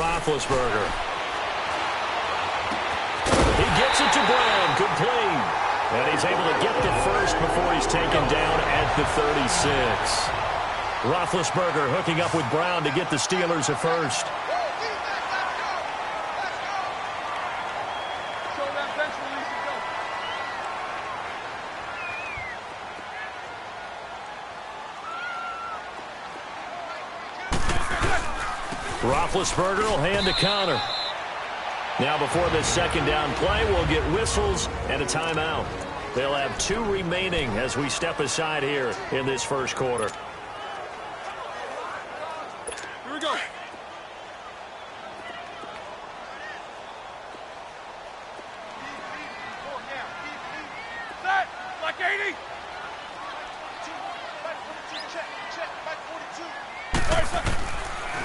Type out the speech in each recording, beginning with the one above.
Roethlisberger. He gets it to Brown. Complete. And he's able to get to first before he's taken down at the 36. Roethlisberger hooking up with Brown to get the Steelers at first. Roethlisberger will hand a counter. Now before this second down play, we'll get whistles and a timeout. They'll have 2 remaining as we step aside here in this first quarter. Here we go. Set. Like 80.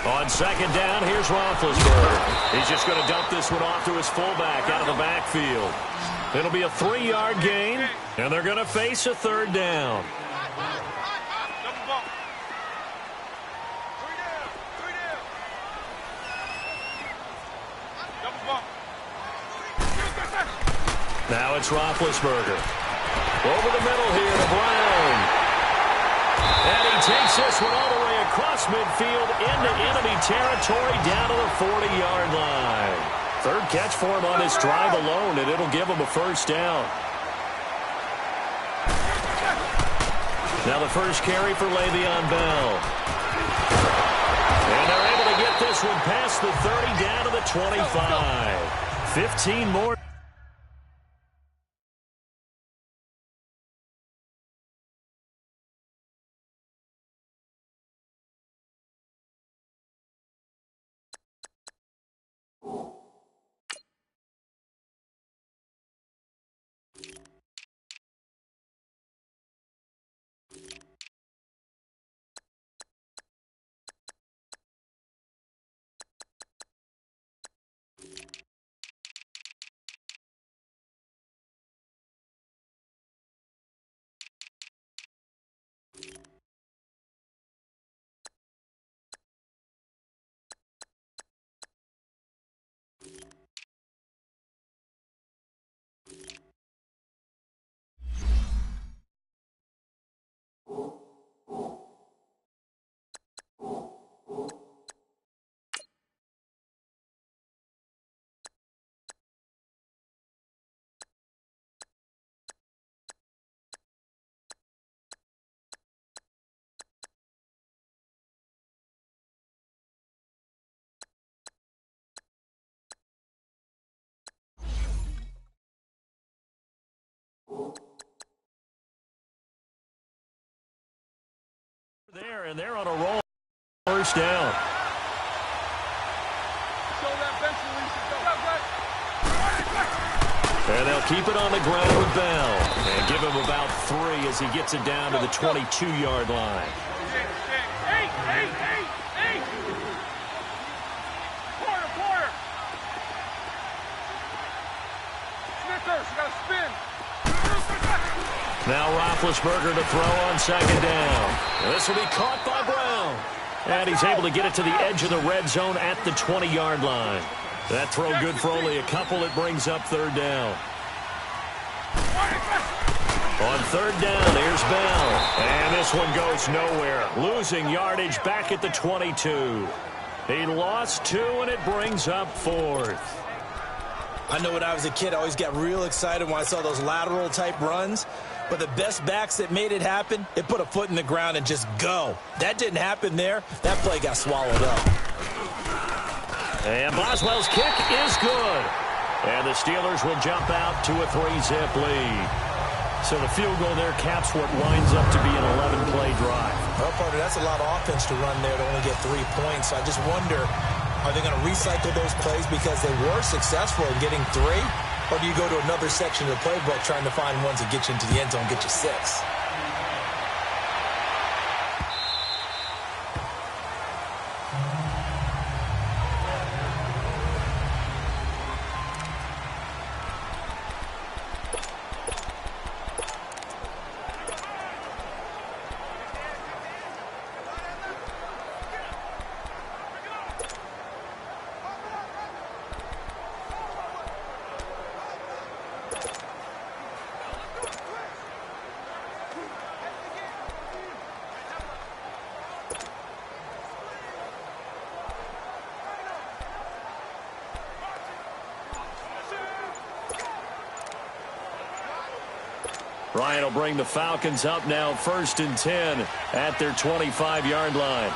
On second down, here's Roethlisberger. He's just going to dump this one off to his fullback out of the backfield. It'll be a 3-yard gain, and they're going to face a third down. Now it's Roethlisberger. Over the middle here to Brown. And he takes this one all the way across midfield into enemy territory down to the 40-yard line. Third catch for him on this drive alone, and it'll give him a first down. Now the first carry for Le'Veon Bell. And they're able to get this one past the 30 down to the 25. 15 more. There, and they're on a roll. First down. And they'll keep it on the ground with Bell. And give him about 3 as he gets it down to the 22-yard line. Porter. Smithers, you got to spin. Now Roethlisberger to throw on second down. This will be caught by Brown. And he's able to get it to the edge of the red zone at the 20-yard line. That throw good for only a couple. It brings up third down. On third down, here's Bell. And this one goes nowhere. Losing yardage back at the 22. He lost 2, and it brings up 4th. I know when I was a kid, I always got real excited when I saw those lateral-type runs. But the best backs that made it happen, it put a foot in the ground and just go. That didn't happen there. That play got swallowed up. And Boswell's kick is good. And the Steelers will jump out to a 3-zip lead. So the field goal there caps what winds up to be an 11-play drive. Well, Parker, that's a lot of offense to run there to only get 3 points. So I just wonder, are they going to recycle those plays because they were successful in getting 3? Or do you go to another section of the playbook trying to find ones that get you into the end zone, get you 6? Ryan will bring the Falcons up now 1st and 10 at their 25-yard line.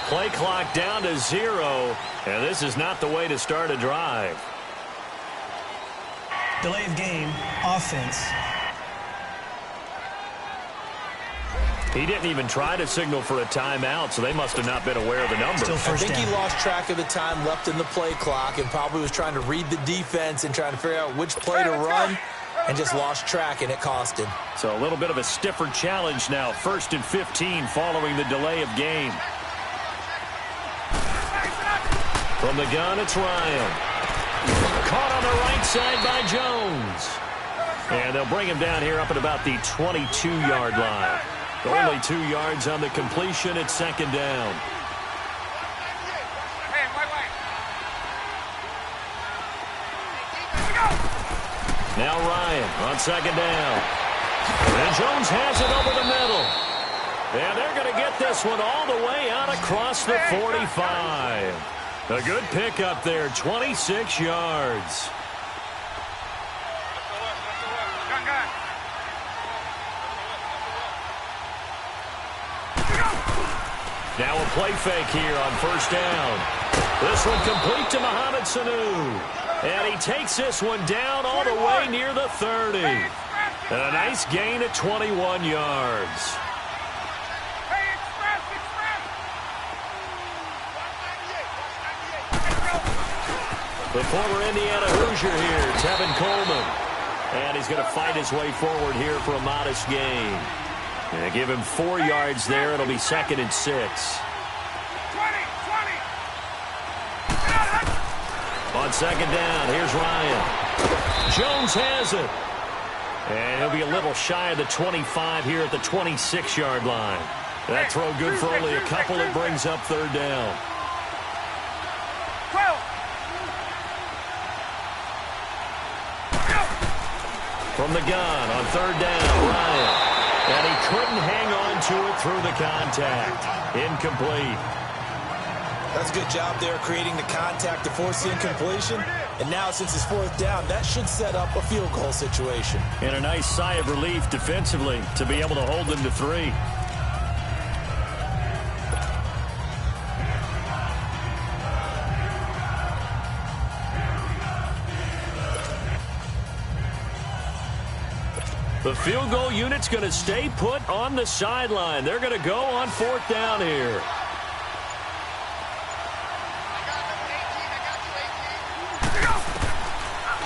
Play clock down to 0, and this is not the way to start a drive. Delay of game, offense. He didn't even try to signal for a timeout, so they must have not been aware of the number. I think he lost track of the time left in the play clock and probably was trying to read the defense and trying to figure out which play to run and just lost track, and it cost him. So a little bit of a stiffer challenge now. 1st and 15 following the delay of game. From the gun, it's Ryan. Caught on the right side by Jones. And they'll bring him down here up at about the 22-yard line. Only 2 yards on the completion at 2nd down. Now Ryan on 2nd down. And Jones has it over the middle. And they're going to get this one all the way out across the 45. A good pickup there, 26 yards. Now a play fake here on 1st down. This one complete to Mohamed Sanu. And he takes this one down all the way near the 30. And a nice gain at 21 yards. The former Indiana Hoosier here, Tevin Coleman. And he's going to fight his way forward here for a modest gain. And give him 4 yards there. It'll be 2nd and 6. On 2nd down, here's Ryan. Jones has it. And he'll be a little shy of the 25 here at the 26-yard line. That throw good for only a couple. It brings up 3rd down. From the gun on 3rd down, Ryan. And he couldn't hang on to it through the contact. Incomplete. That's a good job there creating the contact to force the incompletion. And now since it's 4th down, that should set up a field goal situation. And a nice sigh of relief defensively to be able to hold them to 3. The field goal unit's going to stay put on the sideline. They're going to go on 4th down here.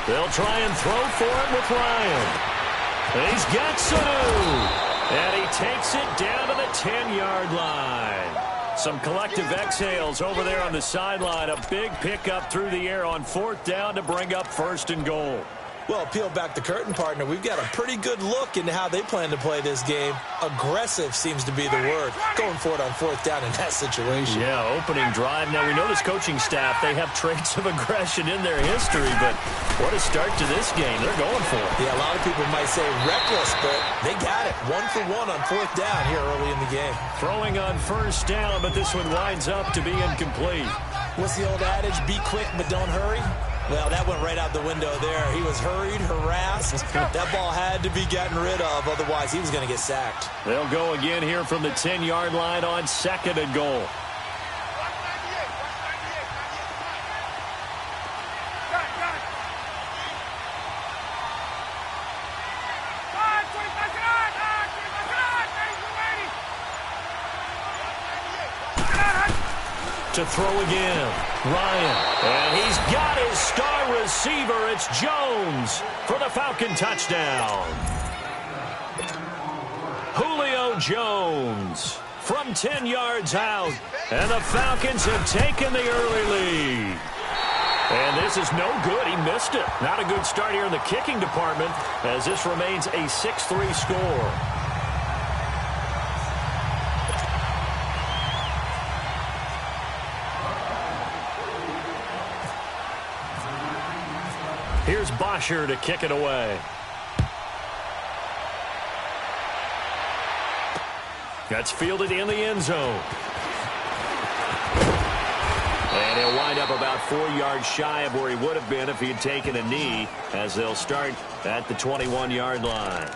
They'll try and throw for it with Ryan. And he's got Sanu. And he takes it down to the 10-yard line. Some collective exhales over there on the sideline. A big pickup through the air on 4th down to bring up 1st and goal. Well, peel back the curtain, partner. We've got a pretty good look into how they plan to play this game. Aggressive seems to be the word. Going for it on 4th down in that situation. Yeah, opening drive. Now, we know this coaching staff, they have traits of aggression in their history, but what a start to this game. They're going for it. Yeah, a lot of people might say reckless, but they got it. 1 for 1 on 4th down here early in the game. Throwing on 1st down, but this one winds up to be incomplete. What's the old adage? Be quick, but don't hurry. Well, that went right out the window there. He was hurried, harassed. That ball had to be gotten rid of. Otherwise, he was going to get sacked. They'll go again here from the 10-yard line on 2nd and goal. To throw again, Ryan, and he's got his star receiver. It's Jones for the Falcon touchdown. Julio Jones from 10 yards out, and the Falcons have taken the early lead. And this is no good. He missed it. Not a good start here in the kicking department, as this remains a 6-3 score. Here's Bosher to kick it away. That's fielded in the end zone. And he'll wind up about 4 yards shy of where he would have been if he had taken a knee, as they'll start at the 21-yard line.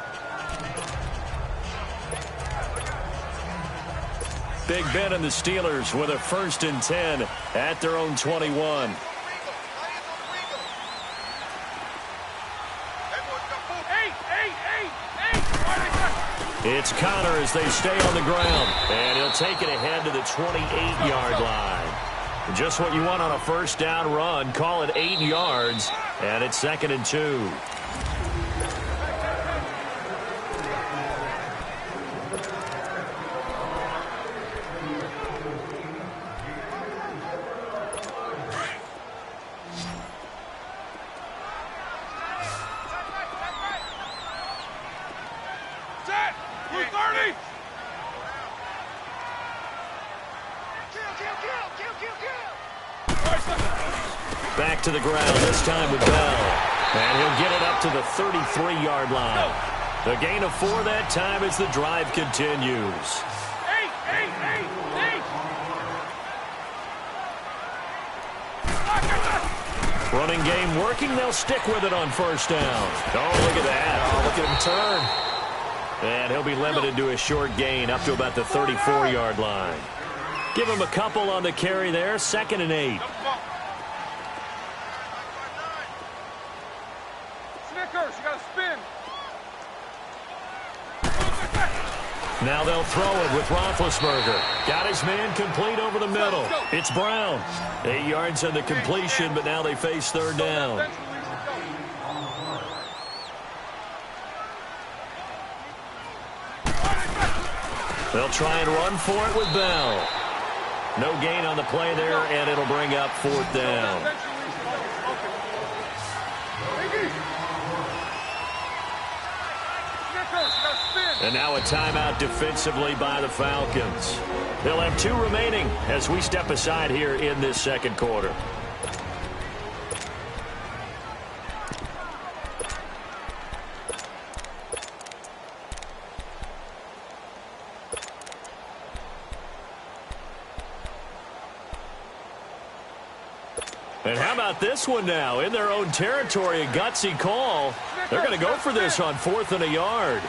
Big Ben and the Steelers with a 1st and 10 at their own 21. It's Connor as they stay on the ground, and he'll take it ahead to the 28-yard line. Just what you want on a 1st down run. Call it 8 yards, and it's 2nd and 2. Back to the ground, this time with Bell. And he'll get it up to the 33-yard line. The gain of 4 that time as the drive continues. Running game working. They'll stick with it on 1st down. Oh, look at that. Oh, look at him turn. And he'll be limited to a short gain up to about the 34-yard line. Give him a couple on the carry there. 2nd and 8. Snickers, you got to spin. Now they'll throw it with Roethlisberger. Got his man complete over the middle. It's Brown. 8 yards on the completion, but now they face 3rd down. They'll try and run for it with Bell. No gain on the play there, and it'll bring up 4th down. And now a timeout defensively by the Falcons. They'll have 2 remaining as we step aside here in this 2nd quarter. And how about this one now? In their own territory, a gutsy call. They're going to go for this on 4th and a yard.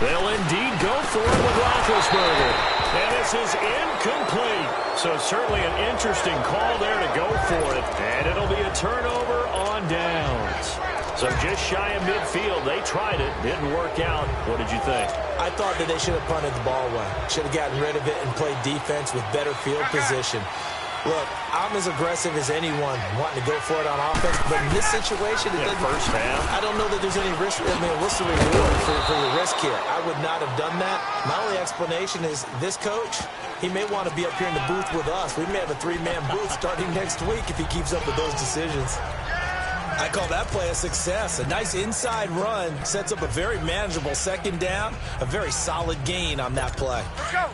They'll indeed go for it with Roethlisberger. And this is incomplete. So certainly an interesting call there to go for it. And it'll be a turnover on downs. So just shy of midfield. They tried it. Didn't work out. What did you think? I thought that they should have punted the ball away. Should have gotten rid of it and played defense with better field position. Look, I'm as aggressive as anyone wanting to go for it on offense, but in this situation, it doesn't. 1st half. I don't know that there's any risk. I mean, what's the reward for your risk here? I would not have done that. My only explanation is this coach, he may want to be up here in the booth with us. We may have a 3-man booth starting next week if he keeps up with those decisions. I call that play a success. A nice inside run sets up a very manageable 2nd down, a very solid gain on that play. Let's go.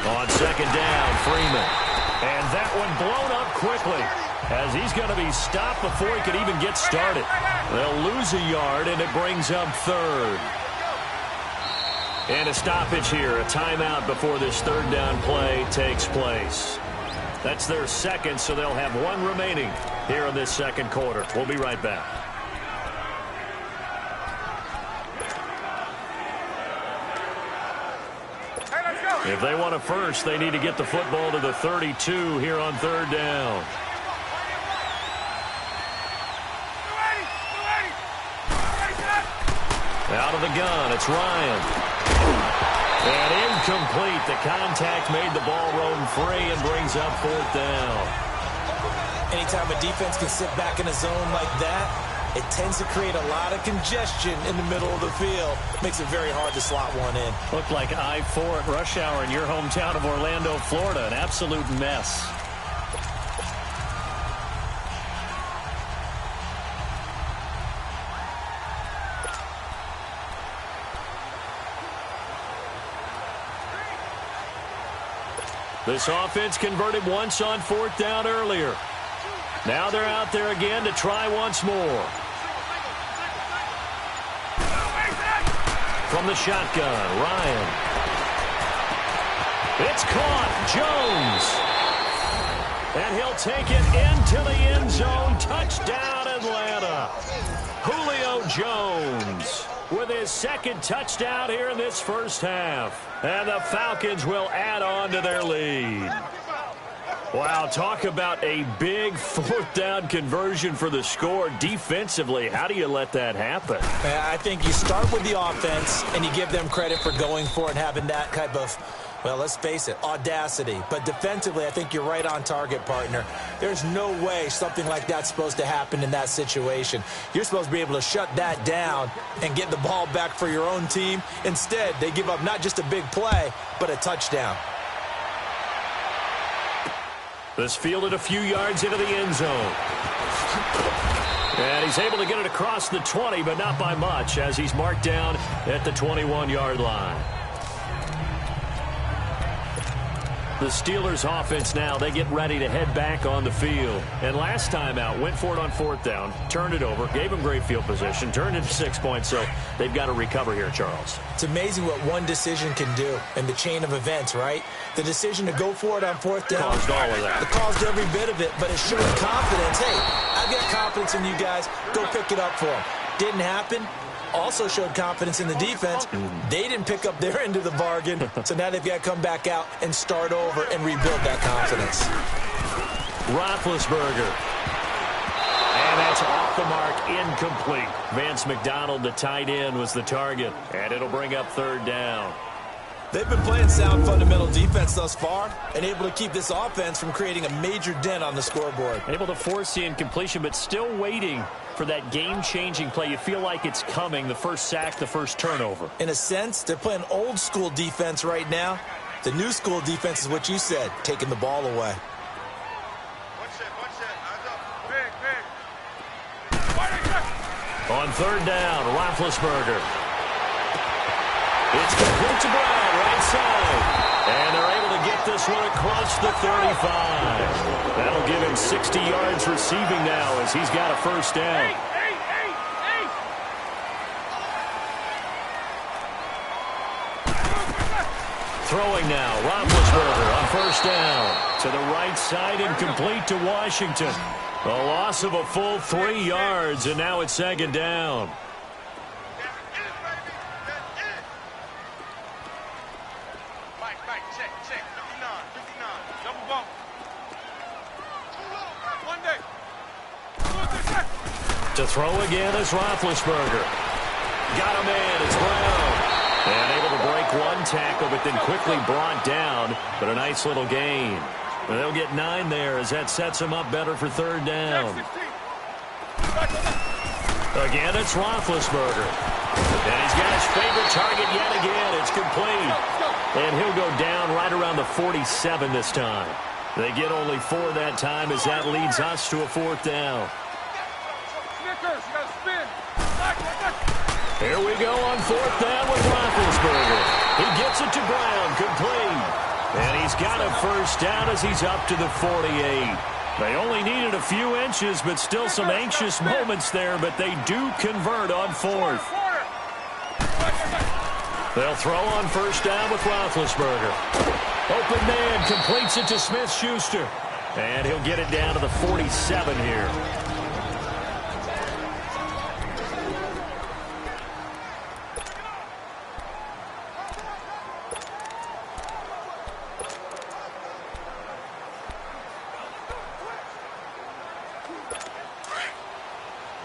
On 2nd down, Freeman. And that one blown up quickly as he's going to be stopped before he could even get started. They'll lose a yard, and it brings up 3rd. And a stoppage here, a timeout before this 3rd down play takes place. That's their 2nd, so they'll have 1 remaining here in this 2nd quarter. We'll be right back. If they want a first, they need to get the football to the 32 here on 3rd down. Out of the gun, it's Ryan. And incomplete. The contact made the ball roam free and brings up 4th down. Anytime a defense can sit back in a zone like that, it tends to create a lot of congestion in the middle of the field. Makes it very hard to slot one in. Looked like I-4 at rush hour in your hometown of Orlando, Florida. An absolute mess. This offense converted once on 4th down earlier. Now they're out there again to try once more. From the shotgun, Ryan. It's caught. Jones. And he'll take it into the end zone. Touchdown, Atlanta. Julio Jones with his second touchdown here in this first half. And the Falcons will add on to their lead. Wow, talk about a big fourth down conversion for the score. Defensively, how do you let that happen? I think you start with the offense and you give them credit for going for it and having that type of, well, let's face it, audacity. But defensively, I think you're right on target, partner. There's no way something like that's supposed to happen in that situation. You're supposed to be able to shut that down and get the ball back for your own team. Instead, they give up not just a big play, but a touchdown. This fielded a few yards into the end zone. And he's able to get it across the 20, but not by much, as he's marked down at the 21-yard line. The Steelers offense now, they get ready to head back on the field. And last time out, went for it on fourth down, turned it over, gave them great field position, turned it 6 points, so they've got to recover here, Charles. It's amazing what one decision can do in the chain of events, right? The decision to go for it on fourth down. Caused all of that. It caused every bit of it, but it showed confidence. Hey, I've got confidence in you guys. Go pick it up for them. Didn't happen. Also showed confidence in the defense. They didn't pick up their end of the bargain, so now they've got to come back out and start over and rebuild that confidence. Roethlisberger. And that's off the mark, incomplete. Vance McDonald, the tight end, was the target, and it'll bring up third down. They've been playing sound fundamental defense thus far and able to keep this offense from creating a major dent on the scoreboard. Able to force the incompletion, but still waiting for that game-changing play. You feel like it's coming, the first sack, the first turnover. In a sense, they're playing old-school defense right now. The new school defense is what you said, taking the ball away. On third down, Roethlisberger. It's complete to Brown, right side. And they're able to get this one across the 35. That'll give him 60 yards receiving now as he's got a first down. Throwing now, Roethlisberger on first down. To the right side and complete to Washington. A loss of a full 3 yards, and now it's second down. To throw again is Roethlisberger. Got him in. It's Brown. And able to break one tackle, but then quickly brought down. But a nice little gain. And they'll get 9 there as that sets them up better for third down. Again, it's Roethlisberger. And he's got his favorite target yet again. It's complete. And he'll go down right around the 47 this time. They get only 4 that time as that leads us to a fourth down. Here we go on fourth down with Roethlisberger. He gets it to Brown, complete. And he's got a first down as he's up to the 48. They only needed a few inches, but still some anxious moments there, but they do convert on fourth. They'll throw on first down with Roethlisberger. Open man completes it to Smith-Schuster. And he'll get it down to the 47 here.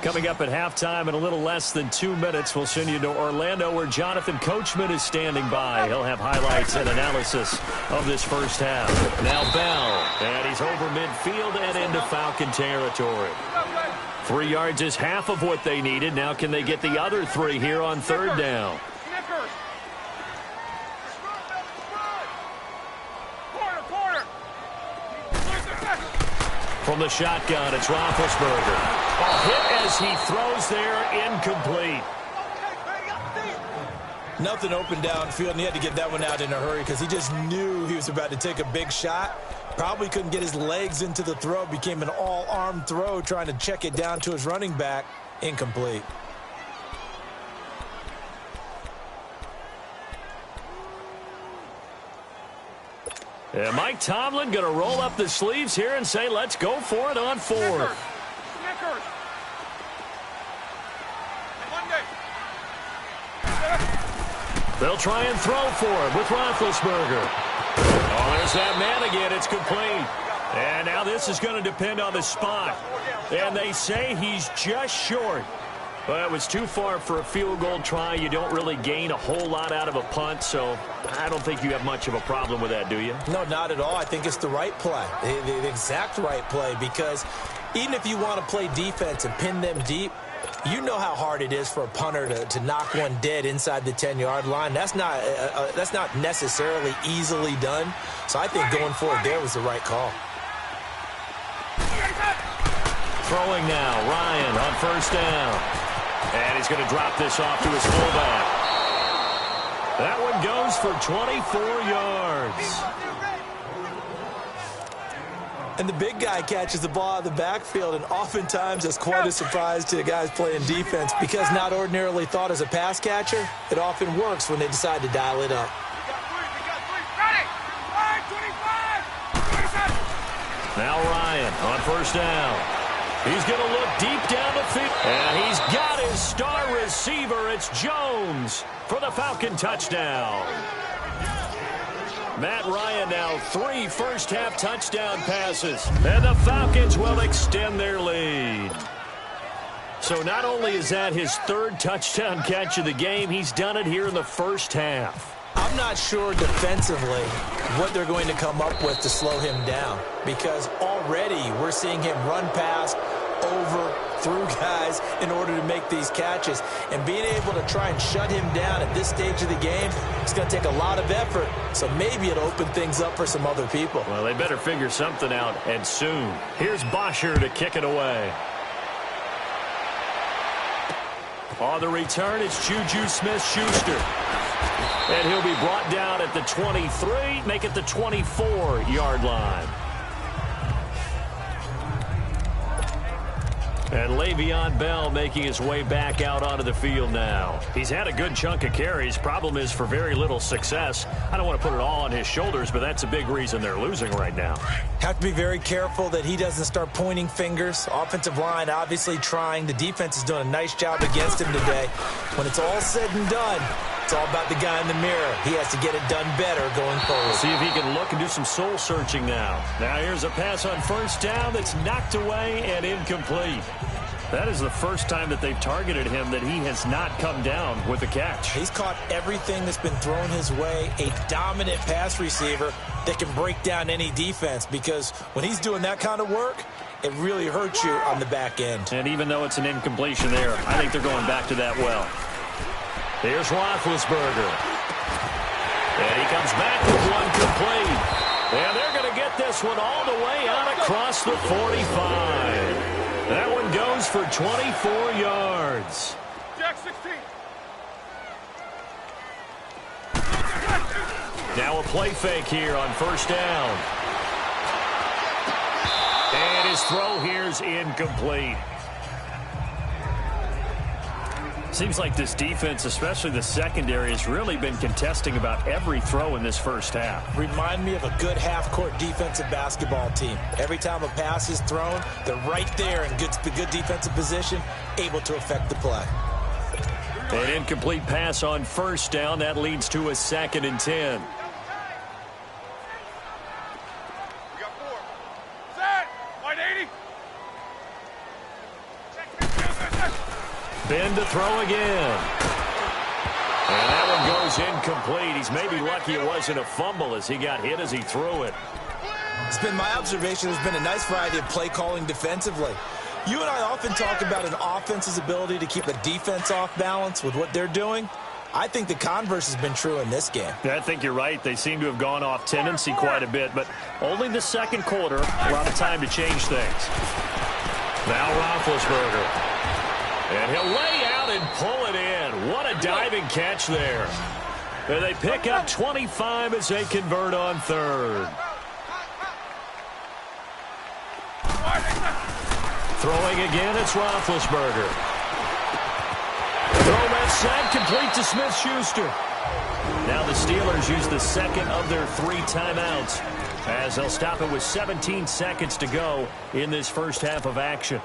Coming up at halftime in a little less than 2 minutes, we'll send you to Orlando where Jonathan Coachman is standing by. He'll have highlights and analysis of this first half. Now Bell, and he's over midfield and into Falcon territory. 3 yards is half of what they needed. Now can they get the other 3 here on third down? From the shotgun, it's Roethlisberger. A hit as he throws there, incomplete. Nothing open downfield, and he had to get that one out in a hurry because he just knew he was about to take a big shot. Probably couldn't get his legs into the throw. Became an all-arm throw trying to check it down to his running back. Incomplete. And Mike Tomlin going to roll up the sleeves here and say, let's go for it on fourth. Snickers. Monday. They'll try and throw for it with Roethlisberger. Oh, there's that man again. It's complete. And now this is going to depend on the spot. And they say he's just short. Well, it was too far for a field goal try. You don't really gain a whole lot out of a punt, so I don't think you have much of a problem with that, do you? No, not at all. I think it's the right play, the exact right play, because even if you want to play defense and pin them deep, you know how hard it is for a punter to knock one dead inside the 10-yard line. That's not necessarily easily done. So I think going for it there was the right call. Throwing now, Ryan on first down. And he's going to drop this off to his fullback. That one goes for 24 yards. And the big guy catches the ball out of the backfield, and oftentimes that's quite a surprise to the guys playing defense, because not ordinarily thought as a pass catcher, it often works when they decide to dial it up. Now Ryan on first down. He's going to look deep down the field. And he's got his star receiver. It's Jones for the Falcon touchdown. Matt Ryan now 3 first-half touchdown passes. And the Falcons will extend their lead. So not only is that his 3rd touchdown catch of the game, he's done it here in the first half. I'm not sure defensively what they're going to come up with to slow him down, because already we're seeing him run past, over, through guys in order to make these catches. And being able to try and shut him down at this stage of the game, it's going to take a lot of effort. So maybe it'll open things up for some other people. Well, they better figure something out, and soon. Here's Bosher to kick it away. On the return, it's Juju Smith-Schuster. And he'll be brought down at the 23, make it the 24-yard line. And Le'Veon Bell making his way back out onto the field now. He's had a good chunk of carries. Problem is for very little success. I don't want to put it all on his shoulders, but that's a big reason they're losing right now. Have to be very careful that he doesn't start pointing fingers. Offensive line obviously trying. The defense is doing a nice job against him today. When it's all said and done, it's all about the guy in the mirror. He has to get it done better going forward. See if he can look and do some soul searching now. Now here's a pass on first down that's knocked away and incomplete. That is the first time that they've targeted him that he has not come down with a catch. He's caught everything that's been thrown his way. A dominant pass receiver that can break down any defense, because when he's doing that kind of work, it really hurts you on the back end. And even though it's an incompletion there, I think they're going back to that well. Here's Roethlisberger. And he comes back with one complete. And they're going to get this one all the way out across the 45. That one goes for 24 yards. Jack 16. Now a play fake here on first down. And his throw here's incomplete. Seems like this defense, especially the secondary, has really been contesting about every throw in this first half. Remind me of a good half-court defensive basketball team. Every time a pass is thrown, they're right there in good defensive position, able to affect the play. An incomplete pass on first down. That leads to a 2nd and 10. We got 4. Set. Wide 80. Ben to throw again. And that one goes incomplete. He's maybe lucky it wasn't a fumble as he got hit as he threw it. It's been my observation there's been a nice variety of play calling defensively. You and I often talk about an offense's ability to keep a defense off balance with what they're doing. I think the converse has been true in this game. I think you're right. They seem to have gone off tendency quite a bit, but only the second quarter, a lot of time to change things. Now Roethlisberger. And he'll lay out and pull it in. What a diving catch there. And they pick up 25 as they convert on 3rd. Throwing again, it's Roethlisberger. Throw left side, complete to Smith-Schuster. Now the Steelers use the second of their 3 timeouts. as they'll stop it with 17 seconds to go in this first half of action.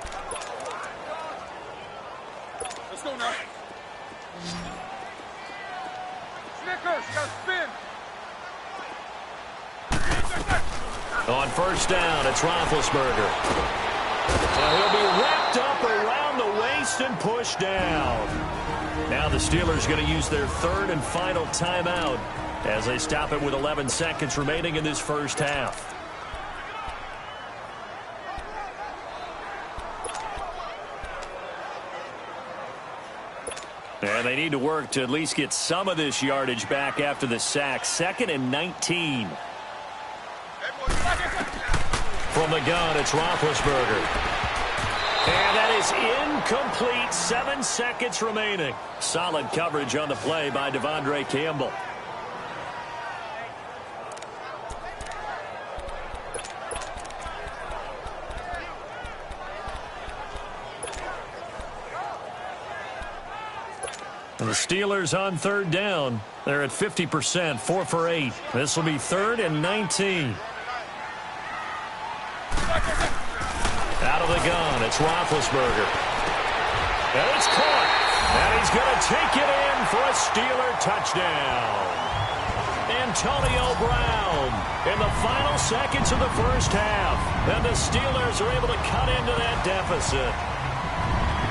Let's go now. Snickers, got spin. On first down, it's Roethlisberger. Now he'll be wrapped up around the waist and pushed down. Now the Steelers going to use their third and final timeout as they stop it with 11 seconds remaining in this first half. And they need to work to at least get some of this yardage back after the sack. 2nd and 19. From the gun, it's Roethlisberger. And that is incomplete. 7 seconds remaining. Solid coverage on the play by Devondre Campbell. And the Steelers on third down. They're at 50%, 4 for 8. This will be 3rd and 19. Out of the gun, it's Roethlisberger. And it's caught. And he's going to take it in for a Steeler touchdown. Antonio Brown in the final seconds of the first half. And the Steelers are able to cut into that deficit.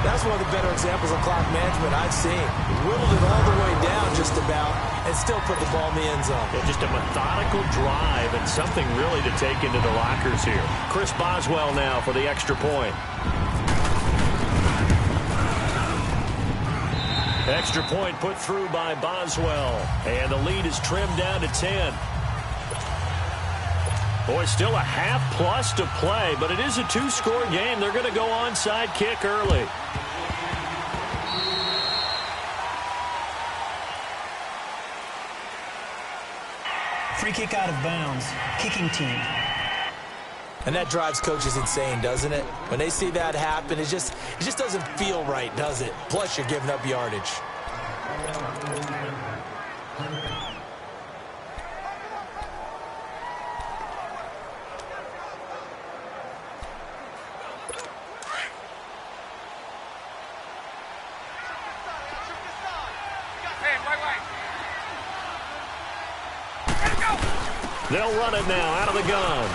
That's one of the better examples of clock management I've seen. Whittled it all the way down just about and still put the ball in the end zone. Yeah, just a methodical drive and something really to take into the lockers here. Chris Boswell now for the extra point. Extra point put through by Boswell. And the lead is trimmed down to 10. Boy, still a half plus to play, but it is a 2-score game. They're going to go onside kick early. Free kick out of bounds. Kicking team. And that drives coaches insane, doesn't it? When they see that happen, it just doesn't feel right, does it? Plus, you're giving up yardage. They'll run it now out of the gun.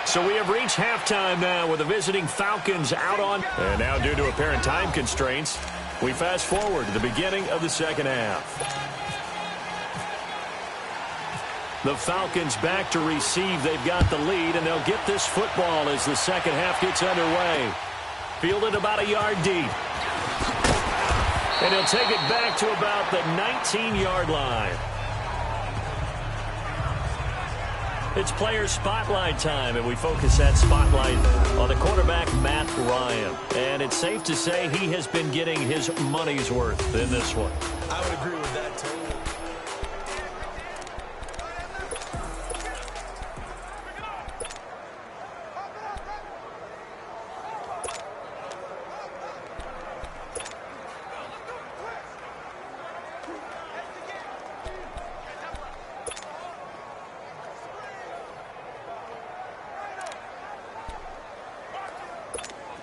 So we have reached halftime now with the visiting Falcons out on. And now due to apparent time constraints, we fast forward to the beginning of the second half. The Falcons back to receive. They've got the lead, and they'll get this football as the second half gets underway. Fielded about a yard deep. And he'll take it back to about the 19-yard line. It's player spotlight time, and we focus that spotlight on the quarterback, Matt Ryan. And it's safe to say he has been getting his money's worth in this one. I would agree with that totally.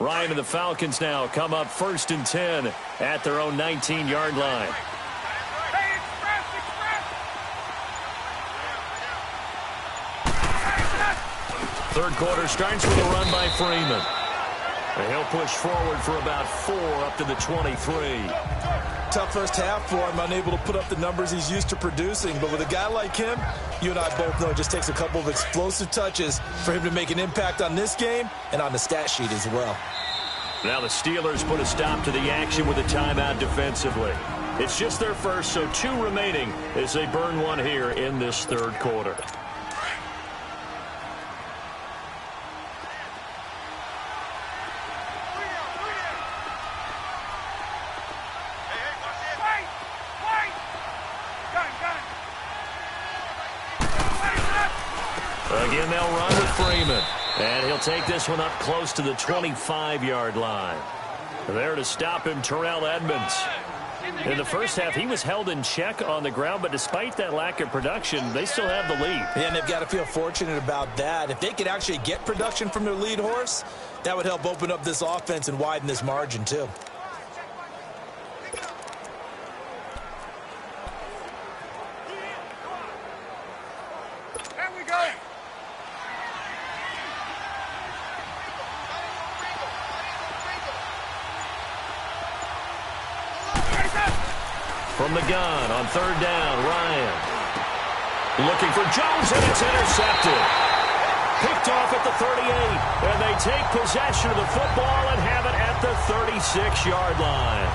Ryan and the Falcons now come up 1st and 10 at their own 19-yard line. Third quarter starts with a run by Freeman. And he'll push forward for about 4 up to the 23. Tough first half for him, unable to put up the numbers he's used to producing. But with a guy like him, you and I both know it just takes a couple of explosive touches for him to make an impact on this game and on the stat sheet as well. Now the Steelers put a stop to the action with a timeout defensively. It's just their first, so 2 remaining as they burn one here in this third quarter. Again, they'll run with Freeman. And he'll take this one up close to the 25-yard line. There to stop him, Terrell Edmonds. In the first half, he was held in check on the ground, but despite that lack of production, they still have the lead. Yeah, and they've got to feel fortunate about that. If they could actually get production from their lead horse, that would help open up this offense and widen this margin, too. There we go. From the gun on third down, Ryan. Looking for Jones, and it's intercepted. Picked off at the 38, and they take possession of the football and have it at the 36-yard line.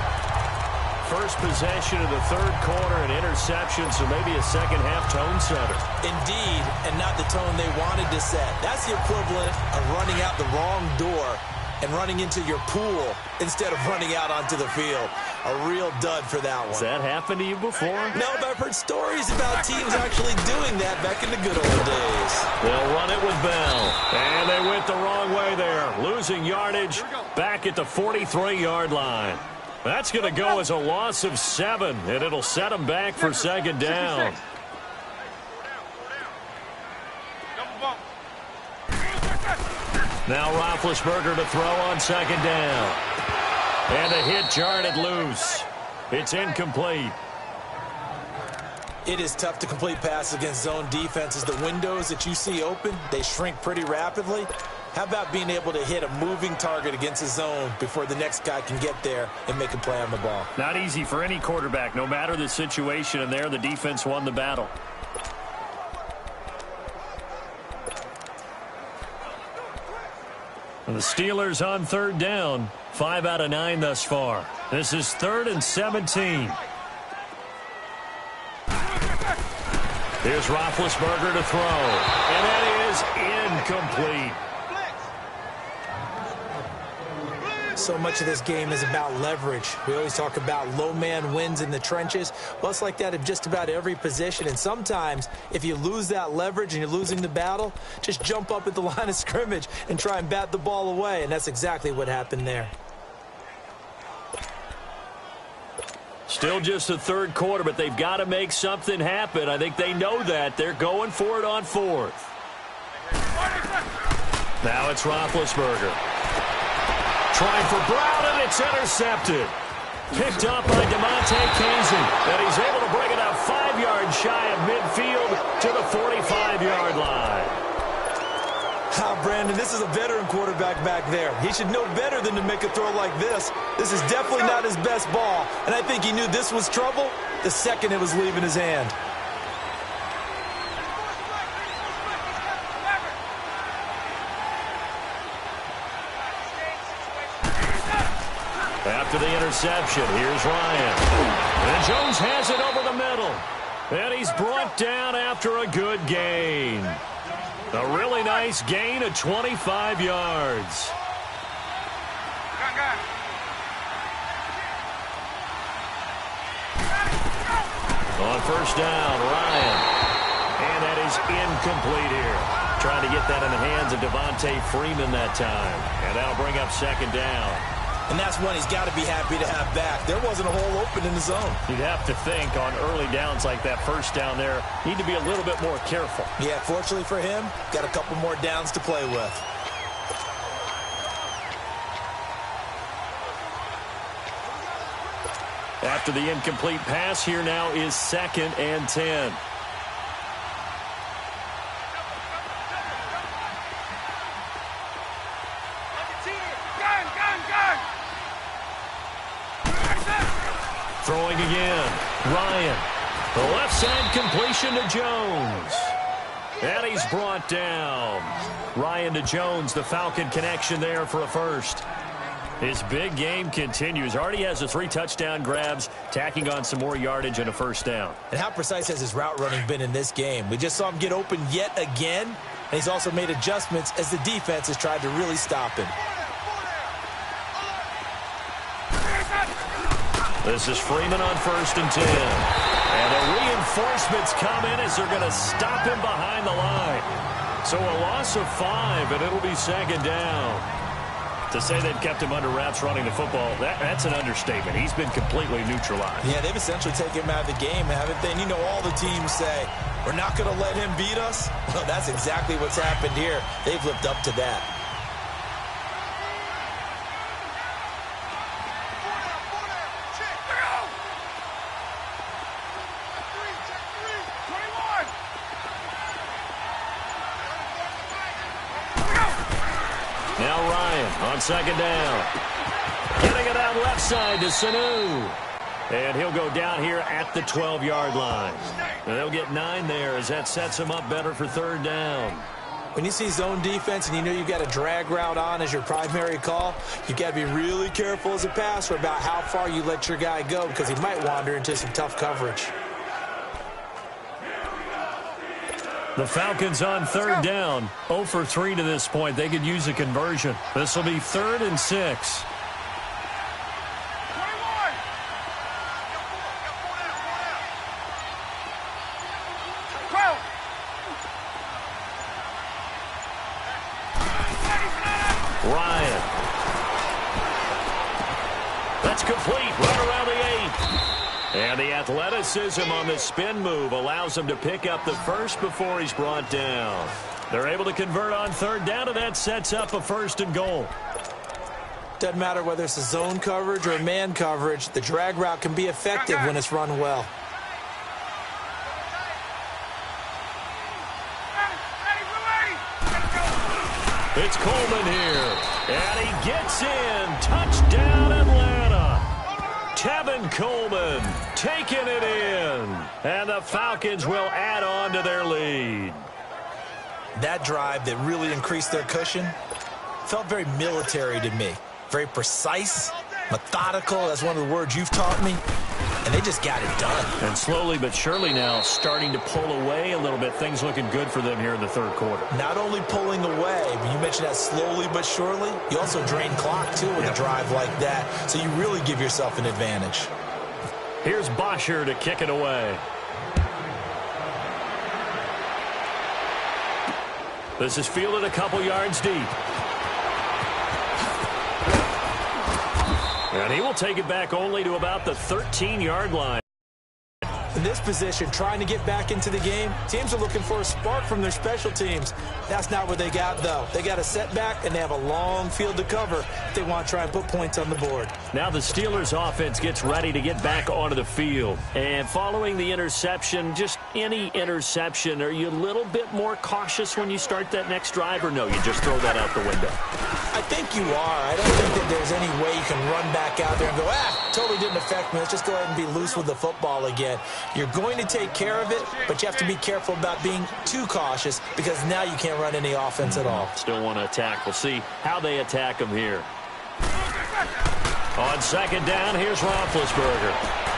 First possession of the third quarter, an interception, so maybe a second-half tone setter. Indeed, and not the tone they wanted to set. That's the equivalent of running out the wrong door and running into your pool instead of running out onto the field. A real dud for that one. Has that happened to you before? No, but I've heard stories about teams actually doing that back in the good old days. They'll run it with Bell. And they went the wrong way there. Losing yardage back at the 43-yard line. That's going to go as a loss of 7, and it'll set them back for second down. Now Roethlisberger to throw on second down. And a hit jarred loose. It's incomplete. It is tough to complete passes against zone defenses. The windows that you see open, they shrink pretty rapidly. How about being able to hit a moving target against a zone before the next guy can get there and make a play on the ball? Not easy for any quarterback, no matter the situation, and there the defense won the battle. And the Steelers on third down, 5 out of 9 thus far. This is 3rd and 17. Here's Roethlisberger to throw, and that is incomplete. So much of this game is about leverage. We always talk about low man wins in the trenches. Well, it's like that in just about every position. And sometimes, if you lose that leverage and you're losing the battle, just jump up at the line of scrimmage and try and bat the ball away. And that's exactly what happened there. Still just the third quarter, but they've got to make something happen. I think they know that. They're going for it on 4th. Now it's Roethlisberger. Trying for Brown, and it's intercepted. Picked up by DeMonte Casey. And he's able to bring it out 5 yards shy of midfield to the 45-yard line. Brandon, this is a veteran quarterback back there. He should know better than to make a throw like this. This is definitely not his best ball. And I think he knew this was trouble the second it was leaving his hand. After the interception, here's Ryan. And Jones has it over the middle. And he's brought down after a good gain. A really nice gain of 25 yards. On first down, Ryan. And that is incomplete here. Trying to get that in the hands of Devontae Freeman that time. And that'll bring up second down. And that's one he's got to be happy to have back. There wasn't a hole open in the zone. You'd have to think on early downs like that first down there, need to be a little bit more careful. Yeah, fortunately for him, got a couple more downs to play with. After the incomplete pass, here now is 2nd and 10. Throwing again. Ryan. The left side completion to Jones. And he's brought down. Ryan to Jones, the Falcon connection there for a first. His big game continues. Already has the 3 touchdown grabs, tacking on some more yardage and a first down. And how precise has his route running been in this game? We just saw him get open yet again, and he's also made adjustments as the defense has tried to really stop him. This is Freeman on 1st and 10. And the reinforcements come in as they're going to stop him behind the line. So a loss of 5, and it'll be second down. To say they've kept him under wraps running the football, that's an understatement. He's been completely neutralized. Yeah, they've essentially taken him out of the game, haven't they? And you know, all the teams say, we're not going to let him beat us. Well, that's exactly what's happened here. They've lived up to that. Now Ryan on second down. Getting it out left side to Sanu. And he'll go down here at the 12-yard line. And they'll get 9 there as that sets him up better for third down. When you see zone defense and you know you've got a drag route on as your primary call, you've got to be really careful as a passer about how far you let your guy go because he might wander into some tough coverage. The Falcons on third down, 0 for 3 to this point. They could use a conversion. This will be 3rd and 6. Ryan. That's complete. Run around the 8. And the athleticism on the spin move allows him to pick up the first before he's brought down. They're able to convert on third down, and that sets up a 1st and goal. Doesn't matter whether it's a zone coverage or a man coverage, the drag route can be effective when it's run well. It's Coleman here, and he gets in. Touchdown, Atlanta. Tevin Coleman taking it in, and the Falcons will add on to their lead. That drive that really increased their cushion felt very military to me. Very precise, methodical, that's one of the words you've taught me, and they just got it done. And slowly but surely now starting to pull away a little bit. Things looking good for them here in the third quarter. Not only pulling away, but you mentioned that slowly but surely, you also drain clock, too, with a drive like that, so you really give yourself an advantage. Here's Bosher to kick it away. This is fielded a couple yards deep. And he will take it back only to about the 13-yard line. In this position, trying to get back into the game, teams are looking for a spark from their special teams. That's not what they got, though. They got a setback, and they have a long field to cover if they want to try and put points on the board. Now the Steelers' offense gets ready to get back onto the field. And following the interception, just any interception, are you a little bit more cautious when you start that next drive, or no, you just throw that out the window? I think you are. I don't think that there's any way you can run back out there and go, totally didn't affect me. Let's just go ahead and be loose with the football again. You're going to take care of it, but you have to be careful about being too cautious because now you can't run any offense at all. Still want to attack. We'll see how they attack them here. On second down, here's Roethlisberger.